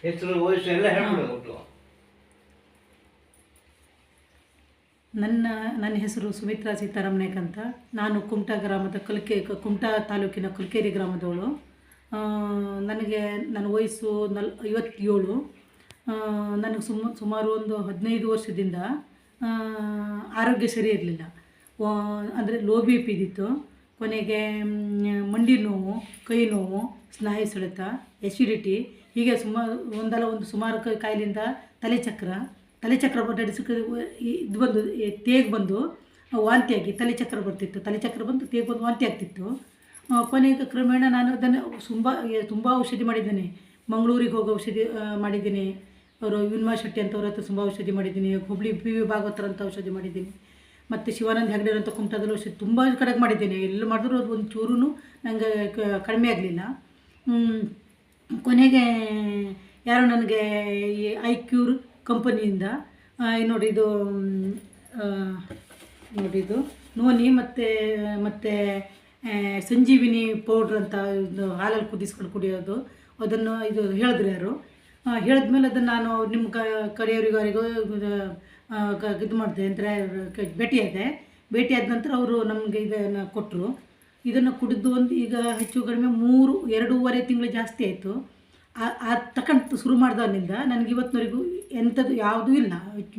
ಹೆಸರು ವಯಸ್ಸು ಎಲ್ಲ ಹೇಳ್ಬಿಡು. ನನ್ನ ಹೆಸರು ಸುಮಿತ್ರಾ ಸೀತಾರಾಮ್ ನಾಯ್ಕ್ ಅಂತ. ನಾನು ಕುಮಟಾ ಗ್ರಾಮದ ಕುಮಟಾ ತಾಲೂಕಿನ ಕಲ್ಕೇರಿ ಗ್ರಾಮದವಳು. ನನಗೆ ನನ್ನ ವಯಸ್ಸು 57. ನನಗೆ ಸುಮಾರು ಒಂದು 15 ವರ್ಷದಿಂದ ಆರೋಗ್ಯ ಸರಿ ಇರಲಿಲ್ಲ. ಅಂದರೆ ಲೋ ಬಿ ಪಿ ಇದ್ದಿತ್ತು. ಕೊನೆಗೆ ಮಂಡಿ ನೋವು, ಕೈ ನೋವು, ಸ್ನಾಯು ಸೆಳೆತ, ಎಸಿಡಿಟಿ, ಹೀಗೆ ಸುಮಾರು ಕಾಯಿಲೆಯಿಂದ ತಲೆಚಕ್ರ ಇದು ಬಂದು ತೇಗು ಬಂದು ವಾಂತಿಯಾಗಿ ತಲೆಚಕ್ರ ಬರ್ತಿತ್ತು. ತಲೆಚಕ್ರ ಬಂದು ತೇಗು ಬಂದು ವಾಂತಿ ಆಗ್ತಿತ್ತು. ಕೊನೆಗೆ ಕ್ರಮೇಣ ನಾನು ಅದನ್ನು ತುಂಬ ಔಷಧಿ ಮಾಡಿದ್ದೇನೆ. ಮಂಗಳೂರಿಗೆ ಹೋಗೋ ಔಷಧಿ ಮಾಡಿದ್ದೀನಿ. ಅವರು ವಿನ್ಮಾ ಶೆಟ್ಟಿ ಅಂತವ್ರ ಹತ್ರ ತುಂಬ ಔಷಧಿ ಮಾಡಿದ್ದೀನಿ. ಹುಬ್ಳಿ PV ಭಾಗವತರ ಅಂತ ಔಷಧಿ ಮಾಡಿದ್ದೀನಿ. ಮತ್ತು ಶಿವಾನಂದ ಹೆಗ್ಡೆ ಅಂತ ಕುಮಟಾದಲ್ಲಿ ಔಷಧಿ ತುಂಬ ಕಡೆಗೆ ಮಾಡಿದ್ದೀನಿ. ಎಲ್ಲ ಮಾಡಿದ್ರು ಅದು ಒಂದು ಚೂರು ನನಗೆ ಕಡಿಮೆ ಆಗಲಿಲ್ಲ. ಕೊನೆಗೆ ಯಾರು ನನಗೆ ಈ ಐಕ್ಯೂರ್ ಕಂಪನಿಯಿಂದ ನೋಡಿ ಇದು ನೋನಿ ಮತ್ತು ಸಂಜೀವಿನಿ ಪೌಡ್ರ್ ಅಂತ ಇದು ಹಾಲಲ್ಲಿ ಕುದಿಸ್ಕೊಂಡು ಕುಡಿಯೋದು, ಅದನ್ನು ಇದು ಹೇಳಿದ್ರು ಯಾರು. ಹೇಳಿದ್ಮೇಲೆ ಅದನ್ನು ನಾನು ನಿಮ್ಮ ಕಡೆಯವರಿಗೂ ಇದು ಮಾಡಿದೆ ಅಂದರೆ ಭೇಟಿಯಾದ ನಂತರ ಅವರು ನಮಗೆ ಇದನ್ನು ಕೊಟ್ಟರು. ಇದನ್ನು ಕುಡಿದು ಈಗ ಹೆಚ್ಚು ಕಡಿಮೆ 2.5 ತಿಂಗಳು ಜಾಸ್ತಿ ಆಯಿತು. ತಗೊಂಡು ಶುರು ಮಾಡಿದವನಿಂದ ನನಗೆ ಇವತ್ತಿನವರೆಗೂ ಎಂಥದ್ದು ಯಾವುದೂ ಇಲ್ಲ.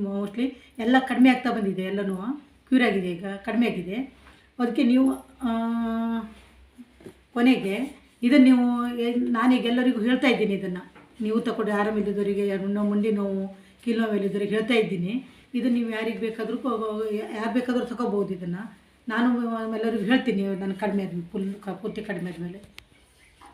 ಮೋಸ್ಟ್ಲಿ ಎಲ್ಲ ಕಡಿಮೆ ಆಗ್ತಾ ಬಂದಿದೆ. ಎಲ್ಲನೂ ಕ್ಯೂರ್ ಆಗಿದೆ, ಈಗ ಕಡಿಮೆ ಆಗಿದೆ. ಅದಕ್ಕೆ ನೀವು ಕೊನೆಗೆ ಇದನ್ನು ನೀವು ನಾನೀಗ ಎಲ್ಲರಿಗೂ ಹೇಳ್ತಾ ಇದ್ದೀನಿ. ಇದನ್ನು ನೀವು ತಗೊಂಡು ಆರಾಮಿಲ್ಲದವರಿಗೆ, ಮಂಡಿ ನೋವು, ಕೀಲು ನೋವಿಲ್ಲದವರಿಗೆ ಹೇಳ್ತಾ ಇದ್ದೀನಿ. ಇದನ್ನು ನೀವು ಯಾರು ಬೇಕಾದರೂ ತಗೋಬೋದು. ಇದನ್ನು ನಾನು ಎಲ್ಲರಿಗೂ ಹೇಳ್ತೀನಿ. ನಾನು ಕಡಿಮೆ ಆದ್ಮೇಲೆ ಪೂರ್ತಿ ಕಡಿಮೆ ಆದಮೇಲೆ